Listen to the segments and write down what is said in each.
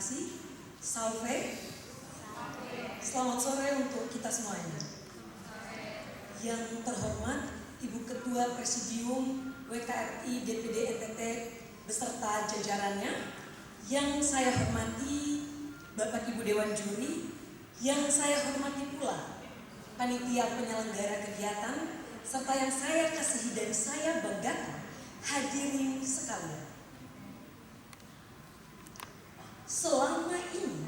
kasih. Salve. Selamat sore untuk kita semuanya. Yang terhormat Ibu Ketua Presidium WKRI DPD NTT beserta jajarannya, yang saya hormati Bapak Ibu Dewan Juri, yang saya hormati pula panitia penyelenggara kegiatan, serta yang saya kasihi dan saya banggakan, hadirin sekalian. Selama ini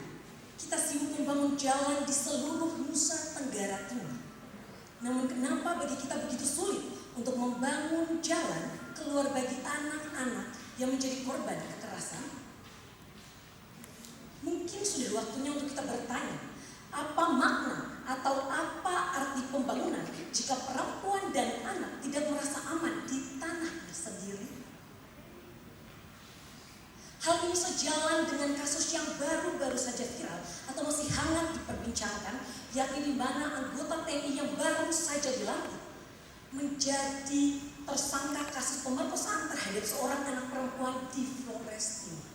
kita sibuk membangun jalan di seluruh Nusa Tenggara Timur. Namun kenapa bagi kita begitu sulit untuk membangun jalan keluar bagi anak-anak yang menjadi korban kekerasan? Mungkin sudah waktunya untuk kita bertanya, apa makna atau apa arti pembangunan jika perempuan dan anak tidak merasa aman di tanahnya sendiri? Hal ini sejalan dengan kasus yang baru-baru saja viral atau masih hangat diperbincangkan, yakni di mana anggota TNI yang baru saja dilantik menjadi tersangka kasus pemerkosaan terhadap seorang anak perempuan di Flores Timur.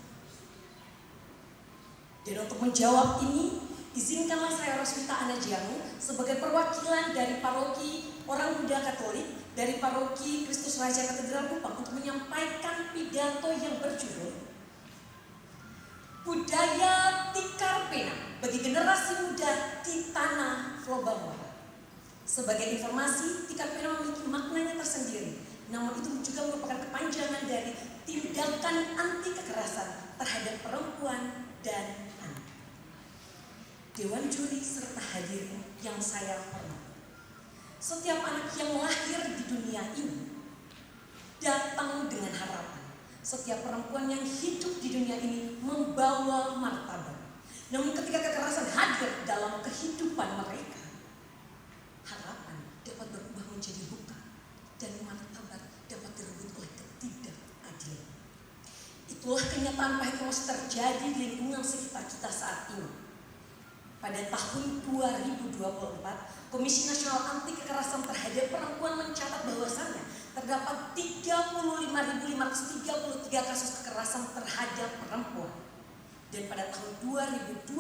Dan untuk menjawab ini, izinkanlah saya Roswita Anajianu sebagai perwakilan dari Paroki Orang Muda Katolik dari Paroki Kristus Raja Katedral Kupang untuk menyampaikan pidato yang berjudul Budaya Tikar Pena bagi generasi muda di tanah Flobamora. Sebagai informasi, tikar pena memiliki maknanya tersendiri, namun itu juga merupakan kepanjangan dari tindakan anti kekerasan terhadap perempuan dan anak. Dewan juri serta hadirin yang saya hormati, setiap anak yang lahir di dunia ini datang dengan harapan. Setiap perempuan yang hidup di dunia ini membawa martabat. Namun ketika kekerasan hadir dalam kehidupan mereka, harapan dapat berubah menjadi luka dan martabat dapat direbut oleh ketidakadilan. Itulah kenyataan pahit yang masih terjadi di lingkungan sekitar kita saat ini. Pada tahun 2024, Komisi Nasional Anti Kekerasan Terhadap Perempuan mencatat bahwasannya terdapat 35.533 kasus kekerasan terhadap perempuan. Dan pada tahun 2025,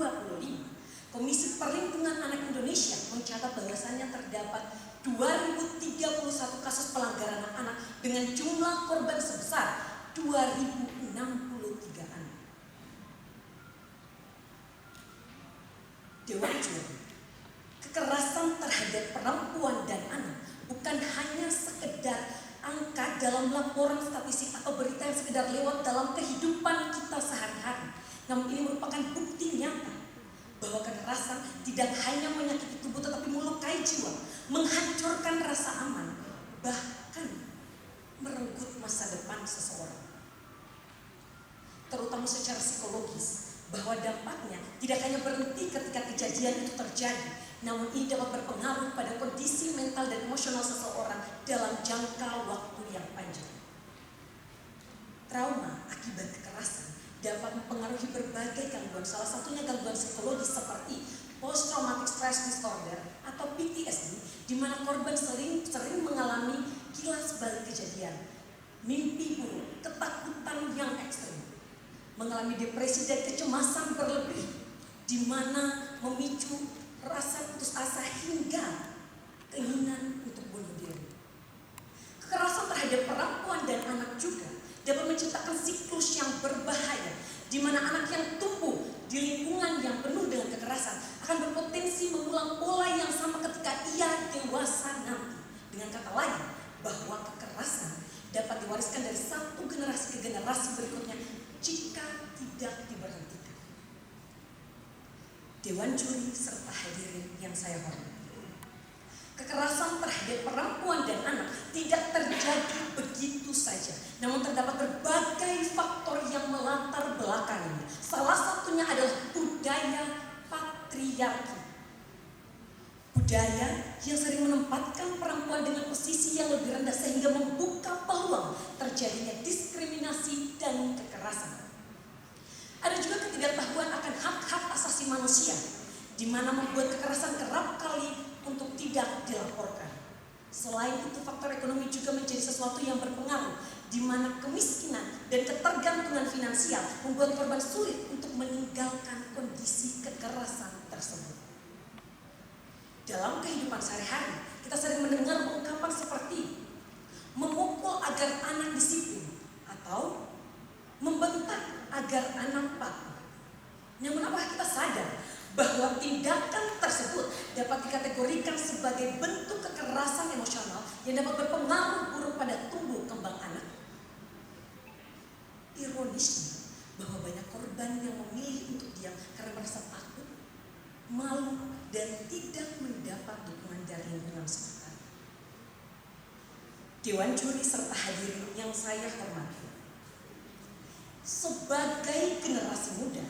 Komisi Perlindungan Anak Indonesia mencatat bahwasannya terdapat 2.031 kasus pelanggaran anak dengan jumlah korban sebesar 2.063 anak. Dewan juri, kekerasan terhadap perempuan dan anak bukan hanya sekedar angka dalam laporan statistik atau berita yang sekedar lewat dalam kehidupan kita sehari-hari. Namun ini merupakan bukti nyata bahwa kekerasan tidak hanya menyakiti tubuh tetapi melukai jiwa, menghancurkan rasa aman, bahkan merenggut masa depan seseorang. Terutama secara psikologis, bahwa dampaknya tidak hanya berhenti ketika kejadian itu terjadi, namun ini dapat berpengaruh pada kondisi mental dan emosional seseorang dalam jangka waktu yang panjang. Trauma akibat kekerasan dapat mempengaruhi berbagai gangguan, salah satunya gangguan psikologis seperti Post Traumatic Stress Disorder atau PTSD, di mana korban sering mengalami kilas balik kejadian, mimpi buruk, ketakutan yang ekstrim, mengalami depresi dan kecemasan berlebih, di mana memicu rasa putus asa hingga keinginan untuk bunuh diri. Kekerasan terhadap perempuan dan anak juga dapat menciptakan siklus yang berbahaya, di mana anak yang tumbuh di lingkungan yang penuh dengan kekerasan akan berpotensi mengulang pola yang sama ketika ia dewasa nanti. Dengan kata lain, bahwa kekerasan dapat diwariskan dari satu generasi ke generasi berikutnya jika tidak diberhentikan. Dewan juri serta hadirin yang saya hormati, kekerasan terhadap perempuan dan anak tidak terjadi begitu saja, namun terdapat berbagai faktor yang melatar belakanginya. Salah satunya adalah budaya patriarki. Budaya yang sering menempatkan perempuan dengan posisi yang lebih rendah sehingga membuka peluang terjadinya diskriminasi dan kekerasan. Ada juga ketidaktahuan akan hak-hak asasi manusia, di mana membuat kekerasan kerap kali untuk tidak dilaporkan. Selain itu, faktor ekonomi juga menjadi sesuatu yang berpengaruh, di mana kemiskinan dan ketergantungan finansial membuat korban sulit untuk meninggalkan Dalam kehidupan sehari-hari, kita sering mendengar ungkapan seperti memukul agar anak disiplin atau membentak agar anak patuh. Namun apakah kita sadar bahwa tindakan tersebut dapat dikategorikan sebagai bentuk kekerasan emosional yang dapat berpengaruh buruk pada tumbuh kembang anak? Ironisnya, bahwa banyak korban yang memilih untuk diam karena merasa takut, malu, dan tidak mendapat dukungan dari lingkungan sekitar. Dewan juri serta hadirin yang saya hormati, sebagai generasi muda,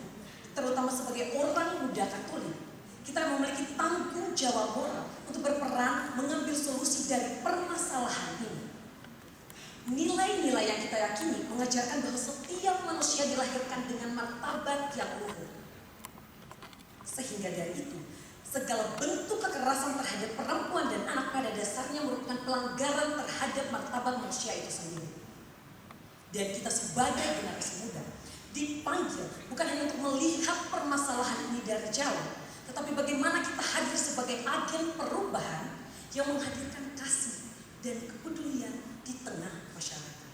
terutama sebagai orang muda Katolik, kita memiliki tanggung jawab moral untuk berperan mengambil solusi dari permasalahan ini. Nilai-nilai yang kita yakini mengajarkan bahwa setiap manusia dilahirkan dengan martabat yang luhur. Sehingga dari itu, segala bentuk kekerasan terhadap perempuan dan anak pada dasarnya merupakan pelanggaran terhadap martabat manusia itu sendiri. Dan kita sebagai generasi muda dipanggil bukan hanya untuk melihat permasalahan ini dari jauh, tetapi bagaimana kita hadir sebagai agen perubahan yang menghadirkan kasih dan kepedulian di tengah masyarakat.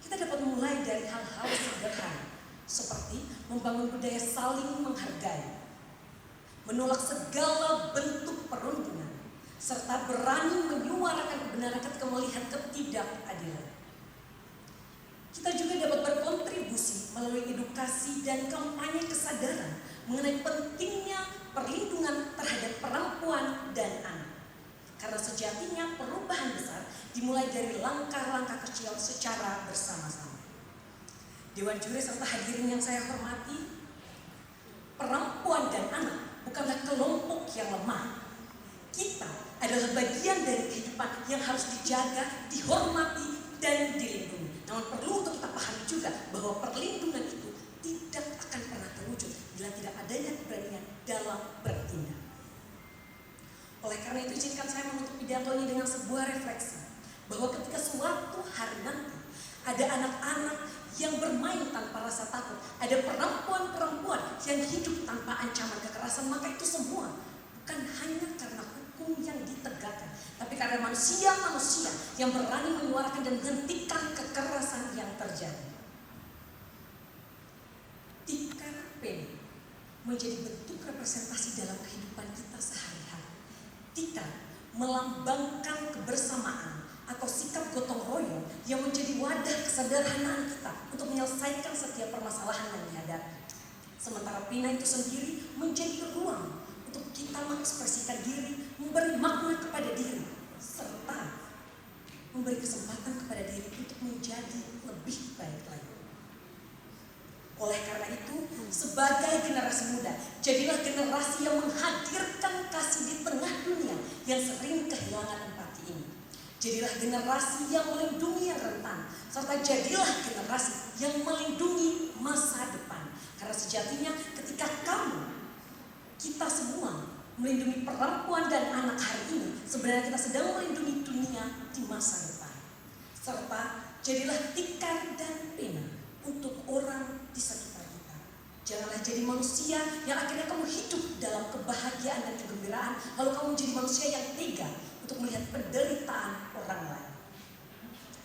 Kita dapat mulai dari hal-hal sederhana seperti membangun budaya saling menghargai, menolak segala bentuk perundungan, serta berani menyuarakan kebenaran ketika melihat ketidakadilan. Kita juga dapat berkontribusi melalui edukasi dan kampanye kesadaran mengenai pentingnya perlindungan terhadap perempuan dan anak. Karena sejatinya perubahan besar dimulai dari langkah-langkah kecil secara bersama-sama. Dewan juri serta hadirin yang saya hormati, perempuan dan anak bukanlah kelompok yang lemah. Kita adalah bagian dari kehidupan yang harus dijaga, dihormati, dan dilindungi. Namun perlu untuk kita pahami juga bahwa perlindungan itu tidak akan pernah terwujud bila tidak adanya keberanian dalam bertindak. Oleh karena itu, izinkan saya menutup pidato ini dengan sebuah refleksi bahwa ketika suatu hari nanti ada anak-anak yang bermain tanpa rasa takut, ada perempuan-perempuan yang hidup tanpa ancaman kekerasan, maka itu semua bukan hanya karena hukum yang ditegakkan, tapi karena manusia-manusia yang berani menyuarakan dan menghentikan kekerasan yang terjadi. Tikar peni menjadi bentuk representasi dalam kehidupan kita sehari-hari. Tikar melambangkan kebersamaan atau sikap gotong royong yang menjadi wadah kesederhanaan kita untuk menyelesaikan setiap permasalahan yang dihadapi. Sementara pina itu sendiri menjadi ruang untuk kita mengekspresikan diri, memberi makna kepada diri, serta memberi kesempatan kepada diri untuk menjadi lebih baik lagi. Oleh karena itu, sebagai generasi muda, jadilah generasi yang menghadirkan kasih di tengah dunia yang sering kehilangan empati ini. Jadilah generasi yang melindungi yang rentan, serta jadilah generasi yang melindungi masa depan. Karena sejatinya ketika kita semua melindungi perempuan dan anak hari ini, sebenarnya kita sedang melindungi dunia di masa depan. Serta jadilah tikar dan pena untuk orang di sekitar kita. Janganlah jadi manusia yang akhirnya kamu hidup dalam kebahagiaan dan kegembiraan, lalu kamu menjadi manusia yang tega untuk melihat penderitaan orang lain.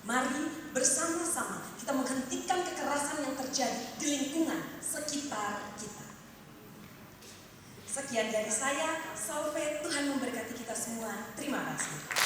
Mari bersama-sama kita menghentikan kekerasan yang terjadi di lingkungan sekitar kita. Sekian dari saya, Salve, Tuhan memberkati kita semua. Terima kasih.